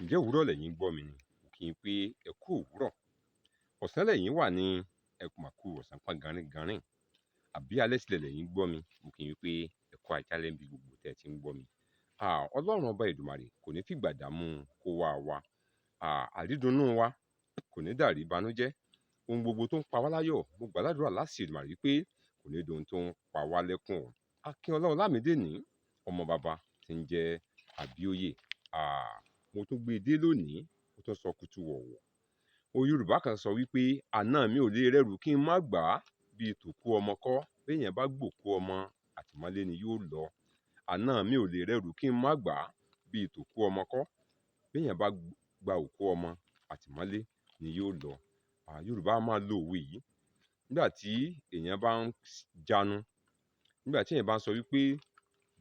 Ǹjẹ́ òwúrọ̀ lẹ̀yin gbọ́ mi ni? Mo kí yín pé ẹ kú òwúrọ̀. Ọ̀sán lẹ̀yin wà ní ẹ mà kú ọ̀sán pọ́n gànrìngànrìn. Àbí alẹ́ tilẹ̀ lẹ̀yin gbọ́ mi? Mo kí yín pé ẹ kú àjálẹ́ níbi gbogbo tẹ́ ẹ ti ń gbọ́ mi. Ọlọ́run ọba Èdùmàrè kò ní fìgbà dààmú kó wá wa. Àrídùnnú wa kò ní dàrí ìbànújẹ́. Ohun gbogbo tó ń pa wá láyọ̀, mo gbàládùra láṣẹ Èdùmàrè wípé kò ní dohun tó ń pa wá lẹ́kún o. Akínọlá Ọlámídé ní ọmọ bàbá tí ń jẹ́ Àbíóyè. Mo tún gbé e dé lónìí, mo tún sọ kùtù wọ̀wọ̀. Yorùbá kan sọ wípé àná mi ò lè rẹrù kí n má gbà á bíi tòkú ọmọ kọ́. Béèyàn bá gbòkú ọmọ, àtìmọ́lé ni yóò lọ. Àná mi ò lè rẹrù kí n má gbà á bíi tòkú ọmọ kọ́. Béèyàn bá gba òkú ọmọ, àtìmọ́lé ni yóò lọ. Yorùbá máa lo òwe yìí nígbà tí èèyàn bá ń jánu, nígbà tí èèyàn bá ń sọ wípé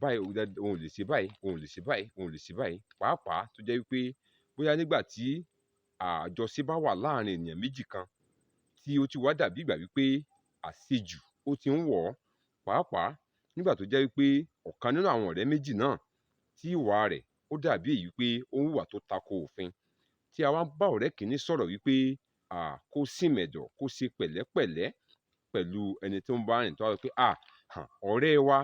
báyìí òun ò lè ṣe báyìí, òun ò lè ṣe báyìí, òun ò lè ṣe báyìí, pàápàá tó jẹ́ wípé bóyá nígbà tí àjọṣe bá wà láàrin ènìyàn méjì kan tí ó ti wá dàbí ìgbà wípé àṣejù ó ti ń wọ̀ ọ́, pàápàá nígbà tó jẹ́ wípé ọ̀kan nínú àwọn ọ̀rẹ́ méjì náà tí ìwà rẹ̀ ó dàbí èyí pé ó ń hùwà tó tako òfin, tí a wá ń bá ọ̀rẹ́ kìíní sọ̀rọ̀ wípé kó sì mẹ̀dọ̀, kó ṣe pẹ̀lẹ́pẹ̀lẹ́ pẹ̀lú ẹni tó ń bá rìn, tó wá sọ pé ọ̀rẹ́ wa,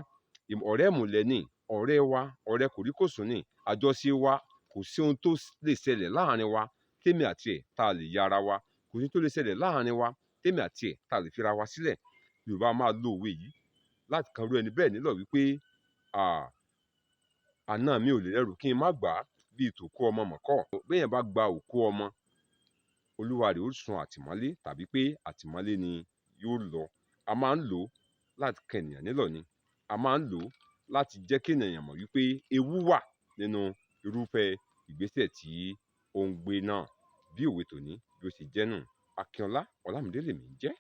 ọ̀rẹ́ ìmùlẹ̀ ni, ọ̀rẹ́ wa, ọ̀rẹ́ kòríkòsùn ni, àjọṣe wa kò sí ohun tó lè ṣẹlẹ̀ láàrin wa tèmi àti ẹ̀ tá a lè ya ara wa, kò sí tó lè ṣẹlẹ̀ láàrin wa tèmi àti ẹ̀ tá a lè fira wa sílẹ̀. Yorùbá máa lo òwe yìí láti kan rú ẹni bẹ́ẹ̀ nílọ̀ wípé àná mi ò lè rẹrù kí n má gbà á bíi tòkú ọmọ mọ̀kọ́. Béèyàn bá gba òkú ọmọ, olúwa rẹ̀ ó sùn àtìmọ́lé, tàbí pé àtìmọ́lé ni yóò lọ. A máa ń lò ó láti kan ènìyàn nílọ̀ ni. A máa ń lò ó láti jẹ́ kí ènìyàn mọ̀ wípé ewu wà nínú irúfẹ́ ìgbésẹ̀ tí ó ń gbé náà. Bí òwe tòní bí ó ṣe jẹ́ nù. Akínọlá Ọlámídé lèmi ń jẹ́,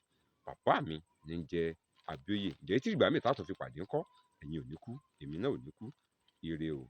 bàbá mi ní ń jẹ́ Àbíóyè. Ǹjẹ́ tí ìgbà míì tá tún fi pàdé ńkọ́? Ẹ̀yin ò ní kú, èmi náà ò ní kú. Ire o.